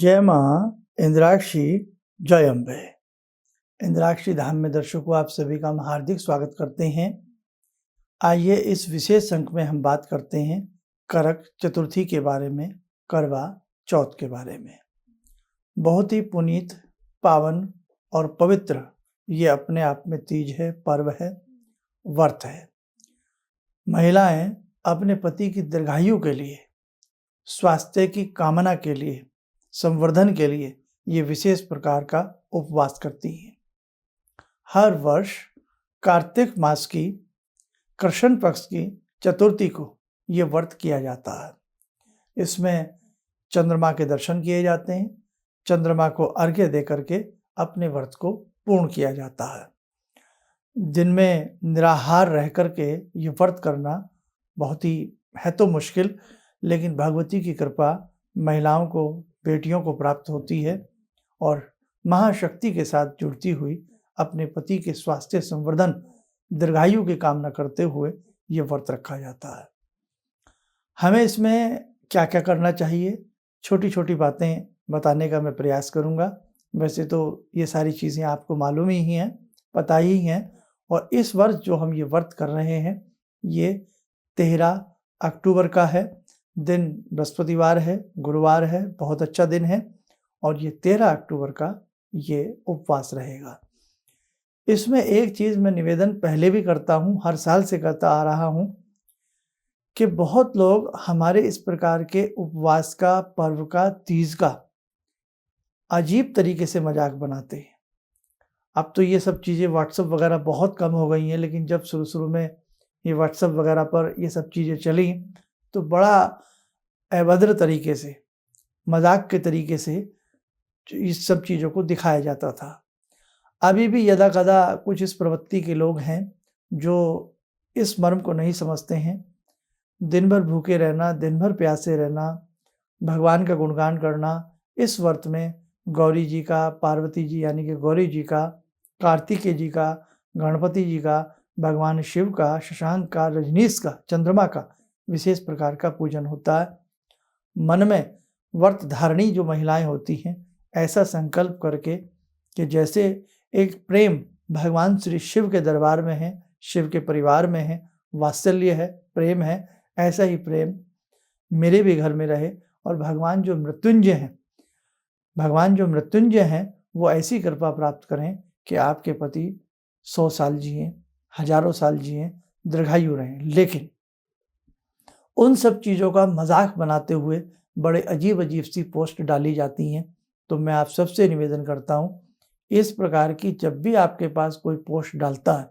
जय माँ इंद्राक्षी, जय अम्बे। इंद्राक्षी धाम में दर्शकों आप सभी का हम हार्दिक स्वागत करते हैं। आइए इस विशेष अंक में हम बात करते हैं करक चतुर्थी के बारे में, करवा चौथ के बारे में। बहुत ही पुनीत, पावन और पवित्र ये अपने आप में तीज है, पर्व है, व्रत है। महिलाएं अपने पति की दीर्घायु के लिए, स्वास्थ्य की कामना के लिए, संवर्धन के लिए ये विशेष प्रकार का उपवास करती हैं। हर वर्ष कार्तिक मास की कृष्ण पक्ष की चतुर्थी को ये व्रत किया जाता है। इसमें चंद्रमा के दर्शन किए जाते हैं, चंद्रमा को अर्घ्य दे करके अपने व्रत को पूर्ण किया जाता है। दिन में निराहार रह करके ये व्रत करना बहुत ही है तो मुश्किल, लेकिन भगवती की कृपा महिलाओं को, बेटियों को प्राप्त होती है और महाशक्ति के साथ जुड़ती हुई अपने पति के स्वास्थ्य संवर्धन, दीर्घायु की कामना करते हुए ये व्रत रखा जाता है। हमें इसमें क्या क्या करना चाहिए, छोटी छोटी बातें बताने का मैं प्रयास करूँगा। वैसे तो ये सारी चीज़ें आपको मालूम ही हैं, पता ही हैं। और इस वर्ष जो हम ये व्रत कर रहे हैं ये 13 अक्टूबर का है। दिन बृहस्पतिवार है, गुरुवार है, बहुत अच्छा दिन है और ये 13 अक्टूबर का ये उपवास रहेगा। इसमें एक चीज़ मैं निवेदन पहले भी करता हूँ, हर साल से करता आ रहा हूँ कि बहुत लोग हमारे इस प्रकार के उपवास का, पर्व का, तीज का अजीब तरीके से मजाक बनाते हैं। अब तो ये सब चीज़ें व्हाट्सएप वगैरह बहुत कम हो गई हैं, लेकिन जब शुरू में ये व्हाट्सएप वगैरह पर ये सब चीज़ें चली तो बड़ा अभद्र तरीके से, मजाक के तरीके से इस सब चीज़ों को दिखाया जाता था। अभी भी यदा-कदा कुछ इस प्रवृत्ति के लोग हैं जो इस मर्म को नहीं समझते हैं। दिन भर भूखे रहना, दिन भर प्यासे रहना, भगवान का गुणगान करना, इस व्रत में गौरी जी का, पार्वती जी यानी कि गौरी जी का, कार्तिकेय जी का, गणपति जी का, भगवान शिव का, शशांक का, रजनीश का, चंद्रमा का विशेष प्रकार का पूजन होता है। मन में व्रत धारणी जो महिलाएं होती हैं, ऐसा संकल्प करके कि जैसे एक प्रेम भगवान श्री शिव के दरबार में है, शिव के परिवार में है, वात्सल्य है, प्रेम है, ऐसा ही प्रेम मेरे भी घर में रहे और भगवान जो मृत्युंजय हैं वो ऐसी कृपा प्राप्त करें कि आपके पति 100 साल जिएं, हजारों साल जिएं, दीर्घायु रहें। लेकिन उन सब चीज़ों का मजाक बनाते हुए बड़े अजीब सी पोस्ट डाली जाती हैं। तो मैं आप सबसे निवेदन करता हूँ, इस प्रकार की जब भी आपके पास कोई पोस्ट डालता है,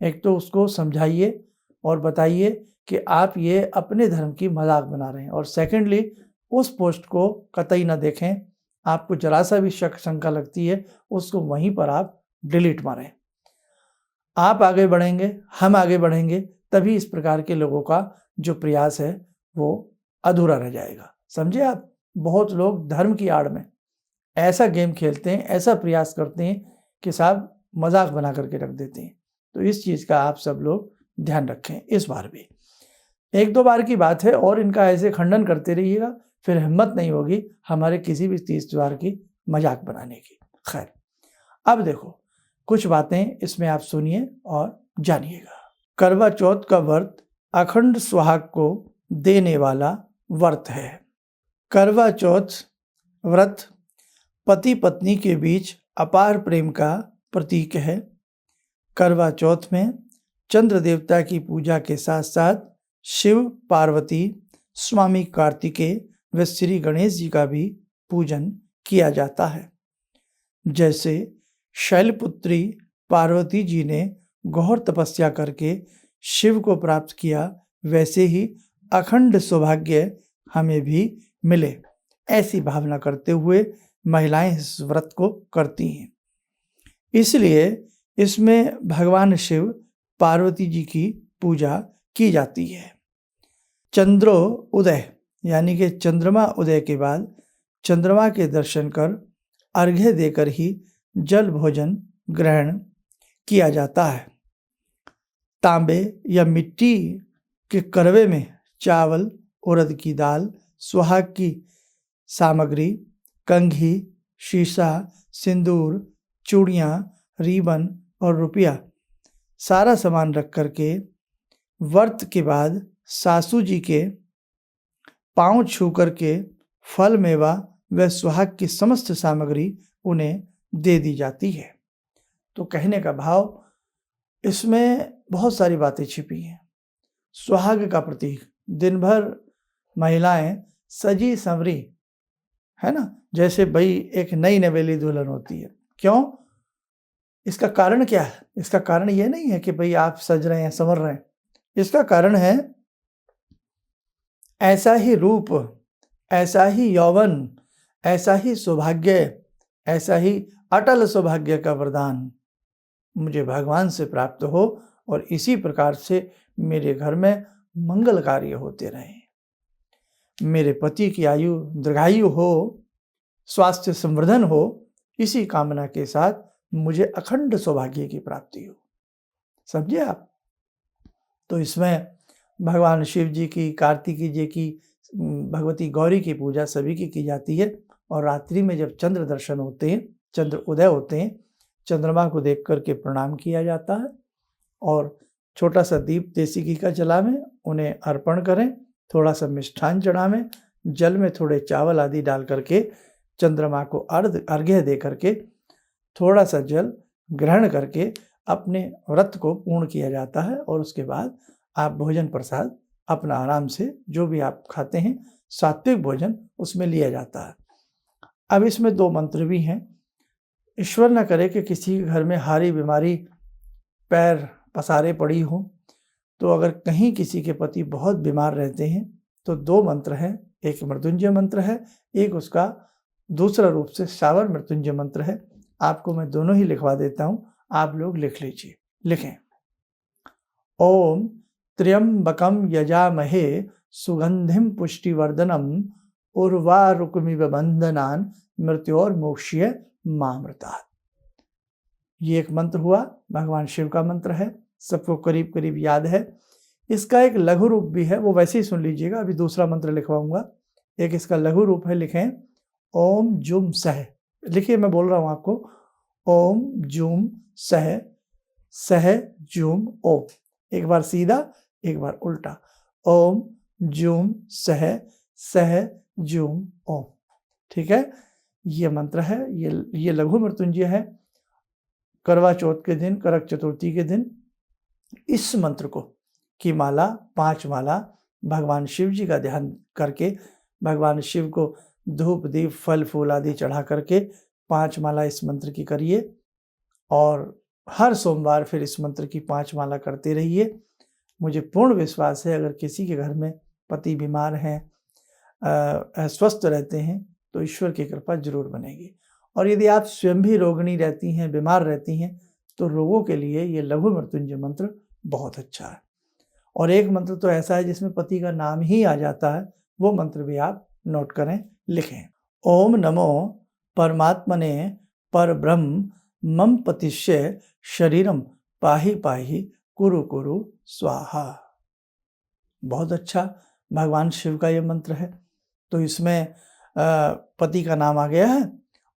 एक तो उसको समझाइए और बताइए कि आप ये अपने धर्म की मजाक बना रहे हैं, और सेकेंडली उस पोस्ट को कतई ना देखें। आपको जरा सा भी शक शंका लगती है, उसको वहीं पर आप डिलीट मारें। आप आगे बढ़ेंगे, हम आगे बढ़ेंगे, तभी इस प्रकार के लोगों का जो प्रयास है वो अधूरा रह जाएगा। समझे आप? बहुत लोग धर्म की आड़ में ऐसा गेम खेलते हैं, ऐसा प्रयास करते हैं कि साहब मजाक बना करके रख देते हैं। तो इस चीज़ का आप सब लोग ध्यान रखें। इस बार भी 1-2 बार की बात है और इनका ऐसे खंडन करते रहिएगा, फिर हिम्मत नहीं होगी हमारे किसी भी तीज त्योहार की मजाक बनाने की। खैर, अब देखो कुछ बातें इसमें आप सुनिए और जानिएगा। करवा चौथ का व्रत अखंड सुहाग को देने वाला व्रत है। करवा चौथ व्रत पति पत्नी के बीच अपार प्रेम का प्रतीक है। करवा चौथ में चंद्र देवता की पूजा के साथ साथ शिव, पार्वती, स्वामी कार्तिकेय व श्री गणेश जी का भी पूजन किया जाता है। जैसे शैलपुत्री पार्वती जी ने घोर तपस्या करके शिव को प्राप्त किया, वैसे ही अखंड सौभाग्य हमें भी मिले, ऐसी भावना करते हुए महिलाएं इस व्रत को करती हैं। इसलिए इसमें भगवान शिव, पार्वती जी की पूजा की जाती है। चंद्रोदय यानी कि चंद्रमा उदय के बाद चंद्रमा के दर्शन कर अर्घ्य देकर ही जल भोजन ग्रहण किया जाता है। तांबे या मिट्टी के करवे में चावल, उड़द की दाल, सुहाग की सामग्री, कंघी, शीशा, सिंदूर, चूड़ियाँ, रिबन और रुपया सारा सामान रख करके व्रत के बाद सासू जी के पांव छू करके फल मेवा व सुहाग की समस्त सामग्री उन्हें दे दी जाती है। तो कहने का भाव, इसमें बहुत सारी बातें छिपी हैं। सुहाग का प्रतीक, दिन भर महिलाएं सजी संवरी, है ना, जैसे भाई एक नई नवेली दुल्हन होती है। क्यों? इसका कारण क्या है? इसका कारण ये नहीं है कि भाई आप सज रहे हैं, संवर रहे हैं। इसका कारण है ऐसा ही रूप, ऐसा ही यौवन, ऐसा ही सौभाग्य, ऐसा ही अटल सौभाग्य का वरदान मुझे भगवान से प्राप्त हो और इसी प्रकार से मेरे घर में मंगल कार्य होते रहें, मेरे पति की आयु दीर्घायु हो, स्वास्थ्य संवर्धन हो, इसी कामना के साथ मुझे अखंड सौभाग्य की प्राप्ति हो। समझे आप? तो इसमें भगवान शिव जी की, कार्तिकी जी की, भगवती गौरी की पूजा सभी की जाती है। और रात्रि में जब चंद्र दर्शन होते हैं, चंद्र उदय होते हैं, चंद्रमा को देख करके प्रणाम किया जाता है और छोटा सा दीप देसी घी का जलावें, उन्हें अर्पण करें, थोड़ा सा मिष्ठान चढ़ावें, जल में थोड़े चावल आदि डाल करके चंद्रमा को अर्घ्य दे करके थोड़ा सा जल ग्रहण करके अपने व्रत को पूर्ण किया जाता है। और उसके बाद आप भोजन प्रसाद अपना आराम से जो भी आप खाते हैं, सात्विक भोजन उसमें लिया जाता है। अब इसमें 2 मंत्र भी हैं। ईश्वर न करे कि किसी के घर में हारी बीमारी, पैर पसारे पड़ी हो, तो अगर कहीं किसी के पति बहुत बीमार रहते हैं तो 2 मंत्र हैं। एक मृत्युंजय मंत्र है, एक उसका दूसरा रूप से शावर मृत्युंजय मंत्र है। आपको मैं दोनों ही लिखवा देता हूँ, आप लोग लिख लीजिए। लिखें। ओम त्र्यंबकम यजामहे सुगंधिम पुष्टिवर्धनम उर्वारुकमिव बंधनान मृत्योर्मोक्ष्य मामृतात्। ये एक मंत्र हुआ, भगवान शिव का मंत्र है, सबको करीब करीब याद है। इसका एक लघु रूप भी है, वो वैसे ही सुन लीजिएगा। अभी दूसरा मंत्र लिखवाऊंगा। एक इसका लघु रूप है, लिखें ओम जुम सह। लिखिए, मैं बोल रहा हूं आपको। ओम जुम सह, सह जुम ओम। एक बार सीधा, एक बार उल्टा। ओम जुम सह, सह जुम ओम। ठीक है, ये मंत्र है। ये लघु मृत्युंजय है। करवा चौथ के दिन, करक चतुर्थी के दिन इस मंत्र को की माला, 5 माला भगवान शिव जी का ध्यान करके, भगवान शिव को धूप दीप फल फूल आदि चढ़ा करके 5 माला इस मंत्र की करिए। और हर सोमवार फिर इस मंत्र की 5 माला करते रहिए। मुझे पूर्ण विश्वास है, अगर किसी के घर में पति बीमार हैं, अस्वस्थ रहते हैं, तो ईश्वर की कृपा जरूर बनेगी। और यदि आप स्वयं भी रोगिणी रहती हैं, बीमार रहती हैं, तो रोगों के लिए ये लघु मृत्युंजय मंत्र बहुत अच्छा है। और एक मंत्र तो ऐसा है जिसमें पति का नाम ही आ जाता है, वो मंत्र भी आप नोट करें, लिखें। ओम नमो परमात्मने परब्रह्म मम पतिश्य शरीरम पाहि पाहि कुरु कुरु स्वाहा। बहुत अच्छा भगवान शिव का ये मंत्र है। तो इसमें पति का नाम आ गया है,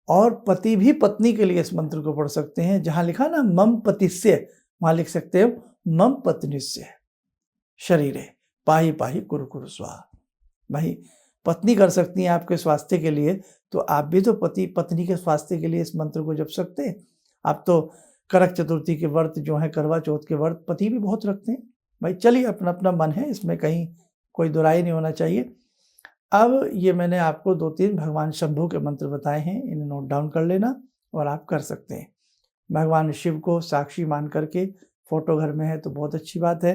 और पति भी पत्नी के लिए इस मंत्र को पढ़ सकते हैं। जहां लिखा ना मम पतिस्य, वहां लिख सकते हो मम पत्निस्य शरीरे पाहि पाहि कुरु कुरु स्वाहा। भाई, पत्नी कर सकती हैं आपके स्वास्थ्य के लिए, तो आप भी तो पति पत्नी के स्वास्थ्य के लिए इस मंत्र को जप सकते हैं। आप तो करक चतुर्थी के व्रत जो है, करवा चौथ के व्रत पति भी बहुत रखते हैं। भाई चलिए, अपना अपना मन है, इसमें कहीं कोई दुराई नहीं होना चाहिए। अब ये मैंने आपको 2-3 भगवान शंभू के मंत्र बताए हैं, इन्हें नोट डाउन कर लेना और आप कर सकते हैं। भगवान शिव को साक्षी मान करके, फोटो घर में है तो बहुत अच्छी बात है,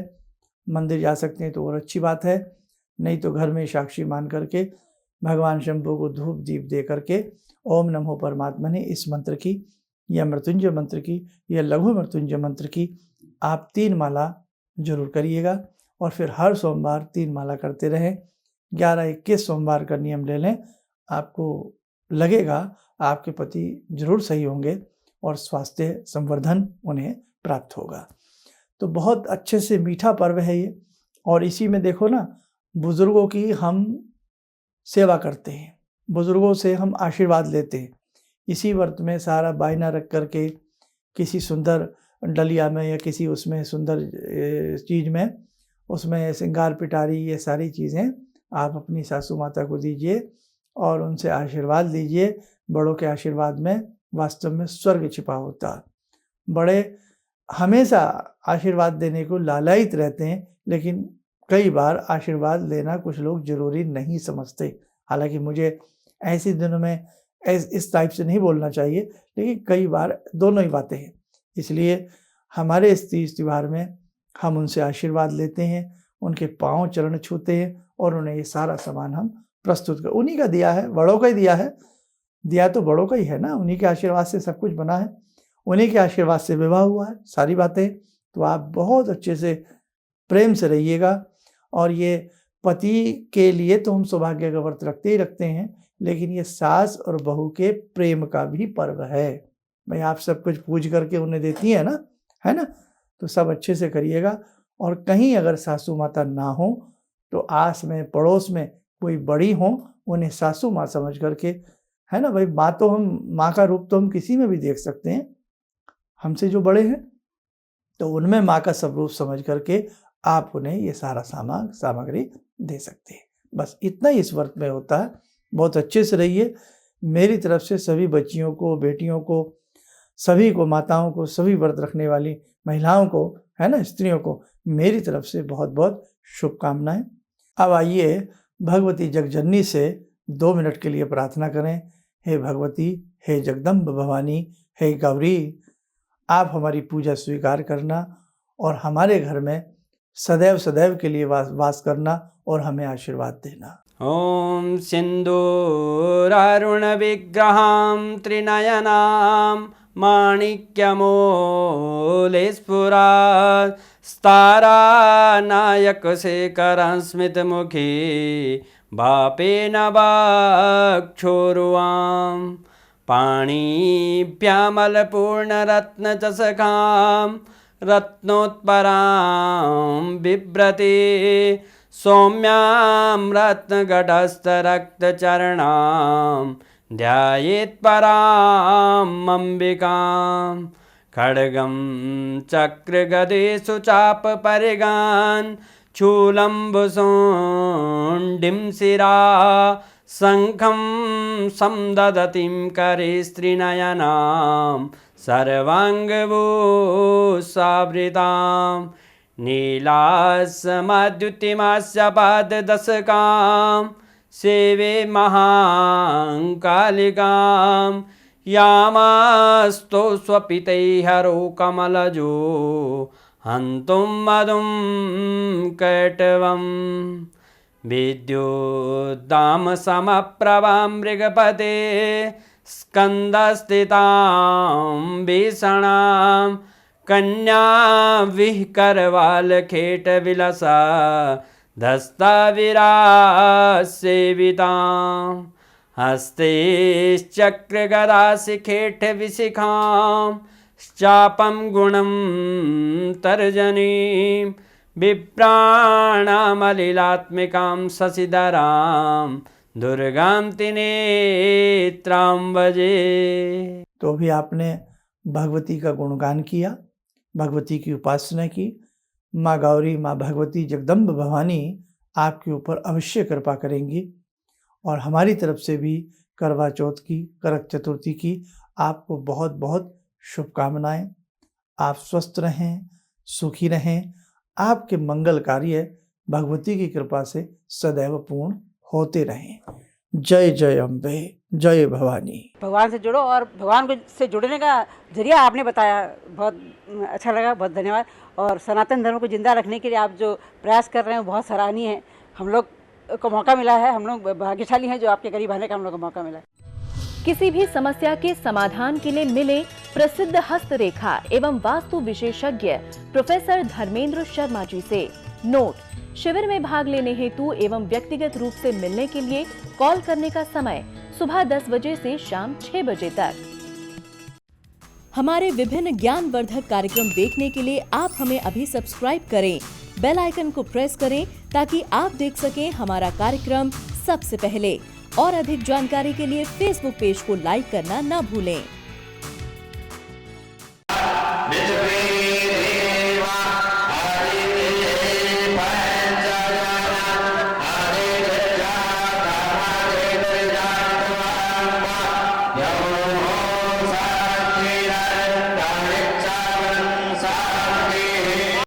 मंदिर जा सकते हैं तो और अच्छी बात है, नहीं तो घर में साक्षी मान करके भगवान शंभू को धूप दीप दे करके ओम नमो परमात्मने इस मंत्र की, या मृत्युंजय मंत्र की, या लघु मृत्युंजय मंत्र की आप 3 माला जरूर करिएगा। और फिर हर सोमवार 3 माला करते रहें। 11-21 सोमवार का नियम ले लें, आपको लगेगा आपके पति जरूर सही होंगे और स्वास्थ्य संवर्धन उन्हें प्राप्त होगा। तो बहुत अच्छे से मीठा पर्व है ये। और इसी में देखो ना, बुजुर्गों की हम सेवा करते हैं, बुजुर्गों से हम आशीर्वाद लेते हैं। इसी व्रत में सारा बायना रख करके किसी सुंदर डलिया में या किसी उसमें सुंदर चीज़ में उसमें श्रृंगार पिटारी ये सारी चीज़ें आप अपनी सासू माता को दीजिए और उनसे आशीर्वाद लीजिए। बड़ों के आशीर्वाद में वास्तव में स्वर्ग छिपा होता है। बड़े हमेशा आशीर्वाद देने को लालायित रहते हैं, लेकिन कई बार आशीर्वाद लेना कुछ लोग ज़रूरी नहीं समझते। हालांकि मुझे ऐसे दिनों में इस टाइप से नहीं बोलना चाहिए, लेकिन कई बार दोनों ही बातें हैं। इसलिए हमारे इस तीज त्यौहार में हम उनसे आशीर्वाद लेते हैं, उनके पाँव चरण छूते हैं और उन्हें ये सारा सामान हम प्रस्तुत कर, उन्हीं का दिया है, बड़ों का ही दिया है। दिया तो बड़ों का ही है ना, उन्हीं के आशीर्वाद से सब कुछ बना है, उन्हीं के आशीर्वाद से विवाह हुआ है सारी बातें। तो आप बहुत अच्छे से प्रेम से रहिएगा। और ये पति के लिए तो हम सौभाग्य का व्रत रखते ही रखते हैं, लेकिन ये सास और बहू के प्रेम का भी पर्व है। भाई आप सब कुछ पूज करके उन्हें देती हैं ना, है ना, तो सब अच्छे से करिएगा। और कहीं अगर सासू माता ना हो तो आस में पड़ोस में कोई बड़ी हो, उन्हें सासू माँ समझ करके, है ना भाई, माँ तो हम, माँ का रूप तो हम किसी में भी देख सकते हैं, हमसे जो बड़े हैं तो उनमें माँ का सब रूप समझ करके आप उन्हें ये सारा सामग्री दे सकते हैं। बस इतना ही इस व्रत में होता है। बहुत अच्छे से रहिए। मेरी तरफ से सभी बच्चियों को, बेटियों को, सभी को, माताओं को, सभी व्रत रखने वाली महिलाओं को, है ना, स्त्रियों को मेरी तरफ से बहुत बहुत शुभकामनाएं। अब आइए भगवती जगजननी से 2 मिनट के लिए प्रार्थना करें। हे भगवती, हे जगदम्ब भवानी, हे गौरी, आप हमारी पूजा स्वीकार करना और हमारे घर में सदैव सदैव के लिए वास करना और हमें आशीर्वाद देना। ओम सिंदूरारुण विग्रहां त्रिनयनां माणिक्यमूले स्फुरात् स्तारानायकशेखरं स्मितमुखी बापेन वक्षोरुवां पाणिभ्यामलपूर्णरत्नचषकां रत्नोत्परां बिभ्रति सौम्यां रत्नघटस्थरक्तचरणां ध्यायेत् पराम् अम्बिकां खड्गं चक्रगदेषु चापपरिगान् शूलम्बुशुण्डिं शिरा शङ्खं समदधतीं करे स्त्रीनयनां सर्वाङ्गभूषावृतां नीलासमद्युतिमास्य पाददशकां सेवे महाकालिकां यामास्तो स्वपितैहरो कमलजो हन्तुं मधुं कैटवं विद्युद्दामसमप्रभां मृगपते स्कन्दस्थितां भीषणां कन्या विहकरवालखेटविलसा धस्ताविरासेवितां हस्तैश्चक्रगदाशिखेटविशिखां चापं गुणं तर्जनीं विप्राणामलिलात्मिकां शशिधरां दुर्गां त्रिनेत्रां भजे। तो भी आपने भगवती का गुणगान किया, भगवती की उपासना की। माँ गौरी, माँ भगवती जगदम्ब भवानी आपके ऊपर अवश्य कृपा करेंगी। और हमारी तरफ से भी करवा चौथ की, करक चतुर्थी की आपको बहुत बहुत शुभकामनाएं। आप स्वस्थ रहें, सुखी रहें, आपके मंगल कार्य भगवती की कृपा से सदैव पूर्ण होते रहें। जय जय अम्बे, जय भवानी। भगवान से जुड़ो और भगवान से जुड़ने का जरिया आपने बताया, बहुत अच्छा लगा, बहुत धन्यवाद। और सनातन धर्म को जिंदा रखने के लिए आप जो प्रयास कर रहे हैं वो बहुत सराहनीय है। हम लोग को मौका मिला है, हम लोग भाग्यशाली हैं जो आपके करीब आने का हम लोग को मौका मिला है। किसी भी समस्या के समाधान के लिए मिले प्रसिद्ध हस्तरेखा एवं वास्तु विशेषज्ञ प्रोफेसर धर्मेंद्र शर्मा जी से। नोट: शिविर में भाग लेने हेतु एवं व्यक्तिगत रूप से मिलने के लिए कॉल करने का समय सुबह 10 बजे से शाम 6 बजे तक। हमारे विभिन्न ज्ञानवर्धक कार्यक्रम देखने के लिए आप हमें अभी सब्सक्राइब करें, बेल आइकन को प्रेस करें ताकि आप देख सकें हमारा कार्यक्रम सबसे पहले। और अधिक जानकारी के लिए फेसबुक पेज को लाइक करना न भूलें।